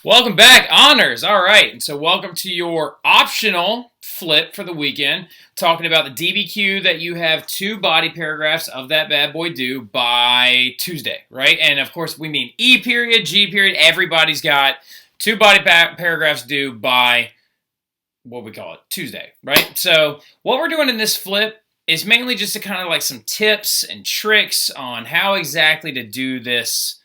Welcome back, honors. All right, and so welcome to your optional flip for the weekend, talking about the DBQ that you have 2 body paragraphs of that bad boy due by Tuesday, right? And of course, we mean E period, G period. Everybody's got 2 body paragraphs due by what we call it, Tuesday, right? So what we're doing in this flip is mainly just to kind of like some tips and tricks on how exactly to do this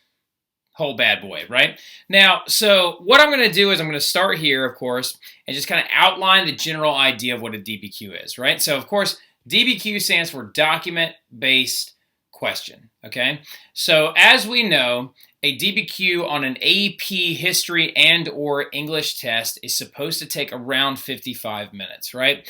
whole bad boy, right? Now, so what I'm going to do is I'm going to start here, of course, and just kind of outline the general idea of what a DBQ is, right? So, of course, DBQ stands for Document-Based Question, okay? So, as we know, a DBQ on an AP history and or English test is supposed to take around 55 minutes, right?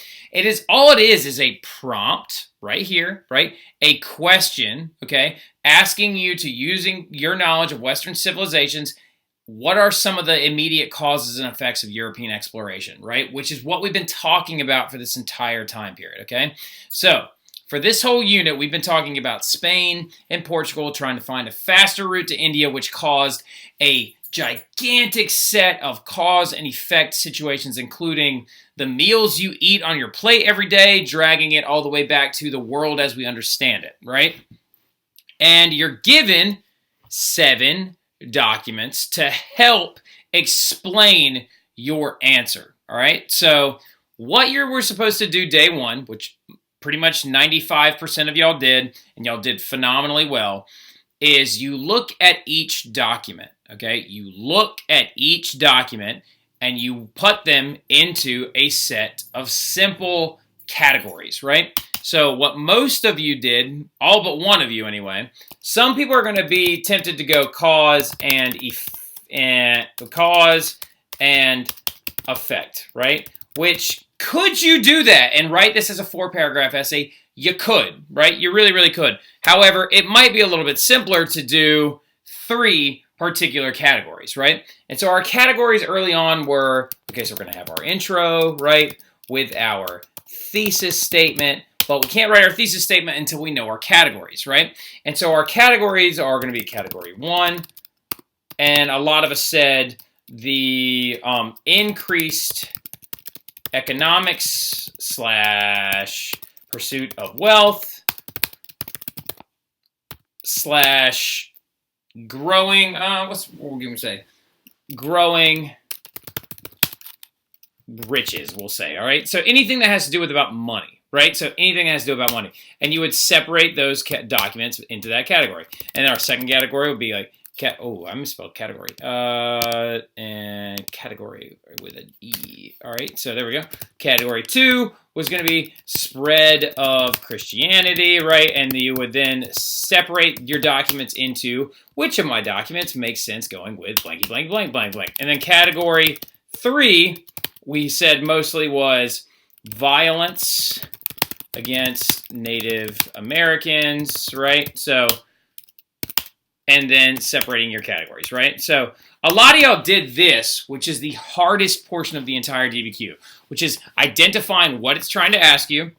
All it is a prompt right here, right? A question, okay? Asking you to, using your knowledge of Western civilizations, what are some of the immediate causes and effects of European exploration, right? Which is what we've been talking about for this entire time period, okay? So, for this whole unit, we've been talking about Spain and Portugal trying to find a faster route to India, which caused a gigantic set of cause and effect situations, including the meals you eat on your plate every day, dragging it all the way back to the world as we understand it, right? And you're given 7 documents to help explain your answer, all right? So what you were supposed to do day 1, which pretty much 95% of y'all did, and y'all did phenomenally well, is you look at each document, okay? You look at each document and you put them into a set of simple categories, right? So what most of you did, all but one of you anyway, some people are going to be tempted to go cause and effect, right? Which, could you do that and write this as a 4-paragraph essay? You could, right? You really, really could. However, it might be a little bit simpler to do 3 particular categories, right? And so our categories early on were, okay, so we're going to have our intro, right, with our thesis statement, but we can't write our thesis statement until we know our categories, right? And so our categories are going to be category 1, and a lot of us said the increased economics / pursuit of wealth / growing, what we're going to say? Growing riches, we'll say, all right? So anything that has to do with about money, right? So anything that has to do about money. And you would separate those documents into that category. And our second category would be like, I misspelled category. And category with an E. All right, so there we go. Category 2 was going to be spread of Christianity, right? And you would then separate your documents into which of my documents makes sense going with blanky blank blank blank blank. And then category 3, we said mostly was violence against Native Americans, right? So, and then separating your categories, right? So a lot of y'all did this, which is the hardest portion of the entire DBQ, which is identifying what it's trying to ask you,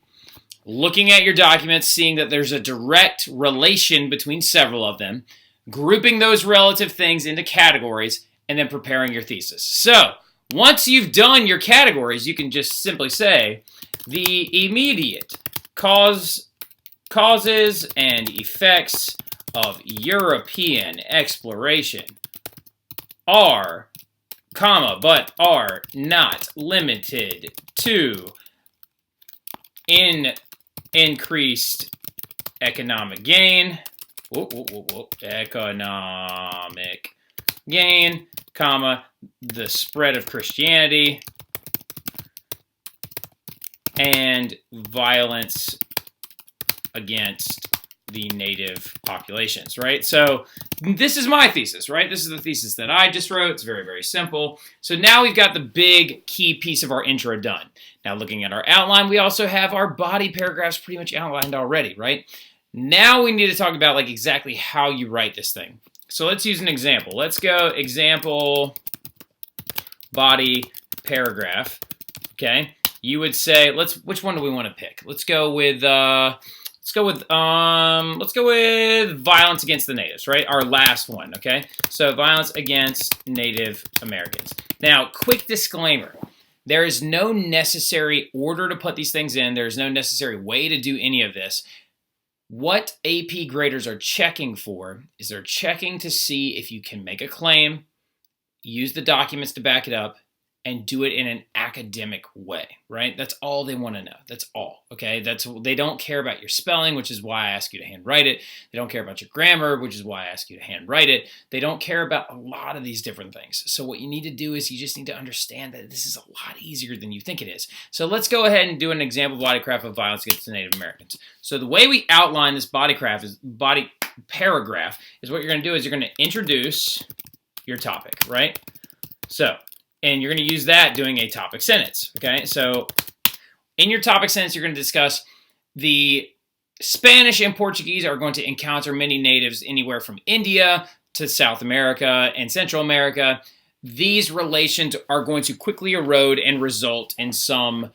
looking at your documents, seeing that there's a direct relation between several of them, grouping those relative things into categories, and then preparing your thesis. So once you've done your categories, you can just simply say the immediate causes and effects of European exploration are, but are not limited to increased economic gain, economic gain, the spread of Christianity, and violence against the native populations, right? So this is my thesis, right? This is the thesis that I just wrote. It's very, very simple. So now we've got the big key piece of our intro done. Now looking at our outline, we also have our body paragraphs pretty much outlined already, right? Now we need to talk about like exactly how you write this thing. So let's use an example. Let's go example body paragraph, okay? You would say, which one do we want to pick? Let's go with, let's go with violence against the natives, right? Our last one, okay? So violence against Native Americans. Now, quick disclaimer. There is no necessary order to put these things in. There's no necessary way to do any of this. What AP graders are checking for is they're checking to see if you can make a claim, use the documents to back it up, and do it in an academic way, right? That's all they want to know. That's all, okay? They don't care about your spelling, which is why I ask you to handwrite it. They don't care about your grammar, which is why I ask you to handwrite it. They don't care about a lot of these different things. So what you need to do is you just need to understand that this is a lot easier than you think it is. So let's go ahead and do an example body graph of violence against the Native Americans. So the way we outline this body paragraph is what you're going to do is you're going to introduce your topic, right? And you're going to use that doing a topic sentence, okay? So in your topic sentence, you're going to discuss the Spanish and Portuguese are going to encounter many natives anywhere from India to South America and Central America. These relations are going to quickly erode and result in some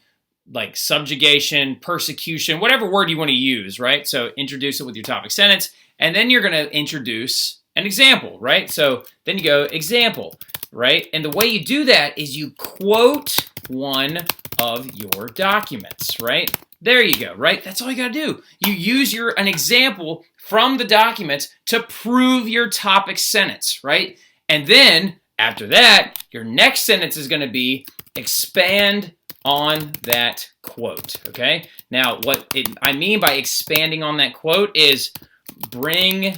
like subjugation, persecution, whatever word you want to use, right? So introduce it with your topic sentence, and then you're going to introduce an example, right? So then you go example. Right? And the way you do that is you quote one of your documents, right? There you go, right? That's all you got to do. You use an example from the documents to prove your topic sentence, right? And then after that, your next sentence is going to be expand on that quote, okay? Now, I mean by expanding on that quote is bring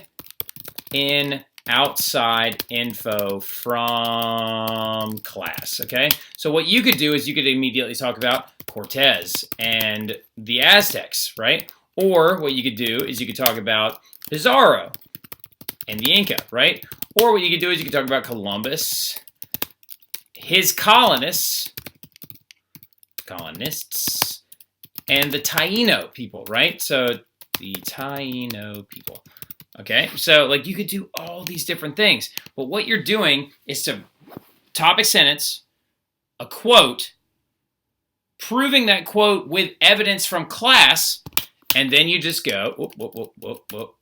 in outside info from class, okay? So what you could do is you could immediately talk about Cortez and the Aztecs, right? Or what you could do is you could talk about Pizarro and the Inca, right? Or what you could do is you could talk about Columbus, his colonists, and the Taino people, right? So the Taino people. Okay, so like you could do all these different things, but what you're doing is to topic sentence, a quote, proving that quote with evidence from class, and then you just go, whoop.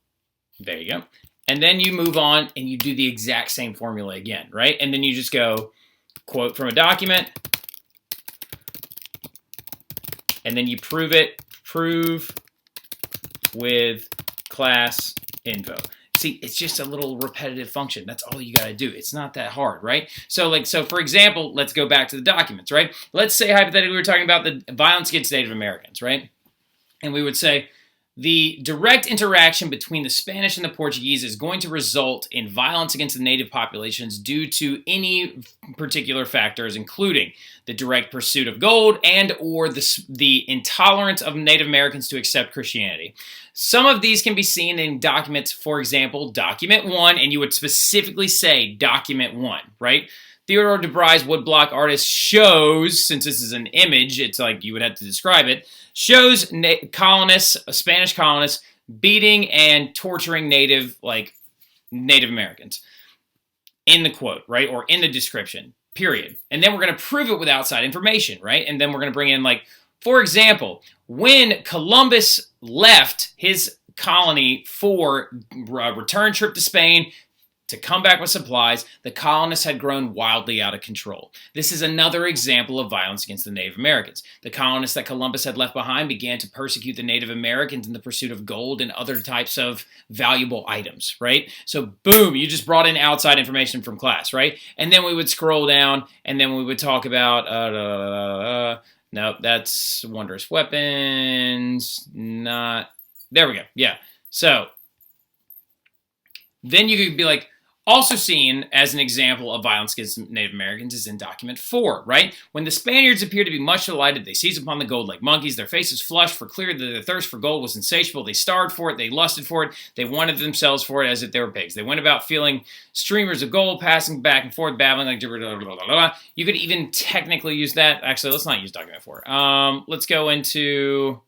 There you go. And then you move on and you do the exact same formula again, right? And then you just go quote from a document, and then you prove with class info. See, it's just a little repetitive function. That's all you got to do. It's not that hard, right? So for example, let's go back to the documents, right? Let's say hypothetically we're talking about the violence against Native Americans, right? And we would say the direct interaction between the Spanish and the Portuguese is going to result in violence against the native populations due to any particular factors, including the direct pursuit of gold and or the intolerance of Native Americans to accept Christianity. Some of these can be seen in documents, for example, document 1, and you would specifically say document 1, right? Theodore de Bry's woodblock artist shows, since this is an image, it's like you would have to describe it, shows Spanish colonists beating and torturing Native Americans in the quote, right? Or in the description, period. And then we're going to prove it with outside information, right? And then we're going to bring in for example, when Columbus left his colony for a return trip to Spain to come back with supplies, the colonists had grown wildly out of control. This is another example of violence against the Native Americans. The colonists that Columbus had left behind began to persecute the Native Americans in the pursuit of gold and other types of valuable items, right? So boom, you just brought in outside information from class, right? And then we would scroll down and then we would talk about, nope, that's wondrous weapons, not, there we go, yeah. So then you could be like, also seen as an example of violence against Native Americans is in document 4, right? When the Spaniards appear to be much delighted, they seize upon the gold like monkeys. Their faces flushed, for clear that their thirst for gold was insatiable. They starved for it. They lusted for it. They wanted themselves for it as if they were pigs. They went about feeling streamers of gold passing back and forth, babbling like blah, blah, blah, blah, blah. You could even technically use that. Actually, let's not use document 4. Let's go into,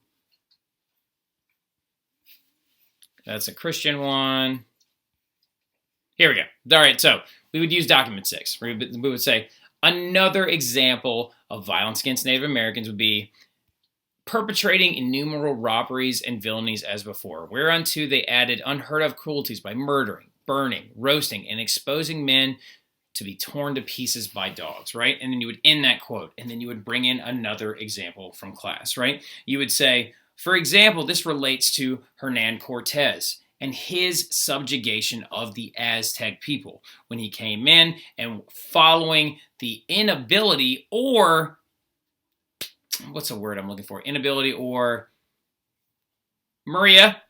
that's a Christian one. Here we go. All right, so we would use document 6. We would say another example of violence against Native Americans would be perpetrating innumerable robberies and villainies as before, whereunto they added unheard of cruelties by murdering, burning, roasting, and exposing men to be torn to pieces by dogs, right? And then you would end that quote, and then you would bring in another example from class, right? You would say, for example, this relates to Hernan Cortez and his subjugation of the Aztec people when he came in and following the inability or, what's the word I'm looking for? Inability or, Maria,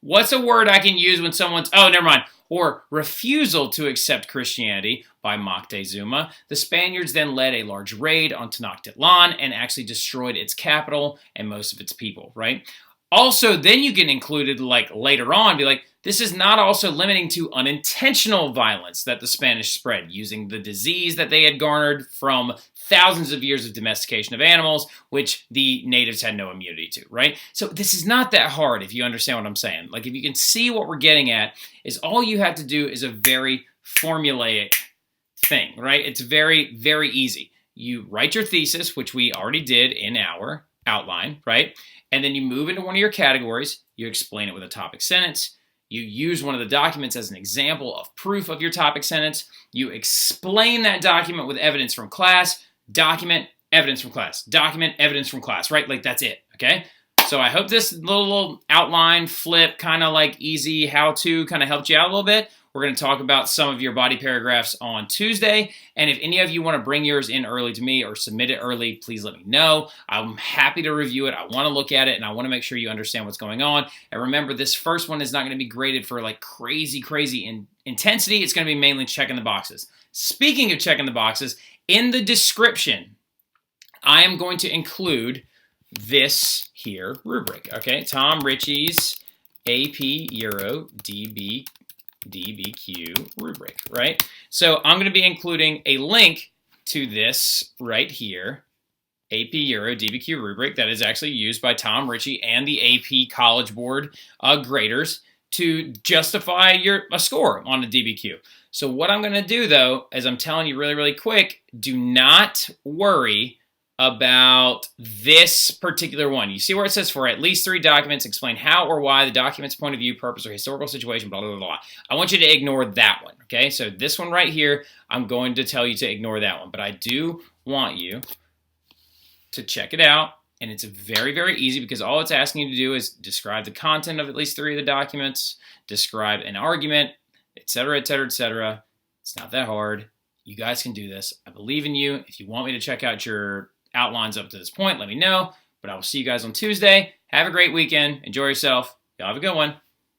what's a word I can use when someone's, oh, never mind, or refusal to accept Christianity by Moctezuma. The Spaniards then led a large raid on Tenochtitlan and actually destroyed its capital and most of its people, right? Also, then you can include it like later on, be like, this is not also limiting to unintentional violence that the Spanish spread using the disease that they had garnered from thousands of years of domestication of animals, which the natives had no immunity to, right? So this is not that hard if you understand what I'm saying. Like if you can see what we're getting at is all you have to do is a very formulaic thing, right? It's very, very easy. You write your thesis, which we already did in our outline, right? And then you move into one of your categories, you explain it with a topic sentence, you use one of the documents as an example of proof of your topic sentence, you explain that document with evidence from class, document, evidence from class, document, evidence from class, right? Like that's it, okay? So I hope this little outline, flip, kind of like easy how-to kind of helped you out a little bit. We're going to talk about some of your body paragraphs on Tuesday. And if any of you want to bring yours in early to me or submit it early, please let me know. I'm happy to review it. I want to look at it and I want to make sure you understand what's going on. And remember, this first one is not going to be graded for like crazy intensity. It's going to be mainly checking the boxes. Speaking of checking the boxes, in the description, I am going to include this here rubric. Okay, Tom Ritchie's AP Euro DBQ rubric, right? So I'm going to be including a link to this right here, AP Euro DBQ rubric that is actually used by Tom Ritchie and the AP College Board graders to justify a score on a DBQ. So what I'm going to do though, as I'm telling you really, really quick, do not worry about this particular one. You see where it says for at least 3 documents, explain how or why the document's point of view, purpose, or historical situation, blah, blah, blah, blah. I want you to ignore that one, okay? So this one right here, I'm going to tell you to ignore that one, but I do want you to check it out, and it's very, very easy because all it's asking you to do is describe the content of at least 3 of the documents, describe an argument, etc., etc., etc. It's not that hard. You guys can do this. I believe in you. If you want me to check out your outlines up to this point, let me know. But I will see you guys on Tuesday. Have a great weekend. Enjoy yourself. Y'all have a good one.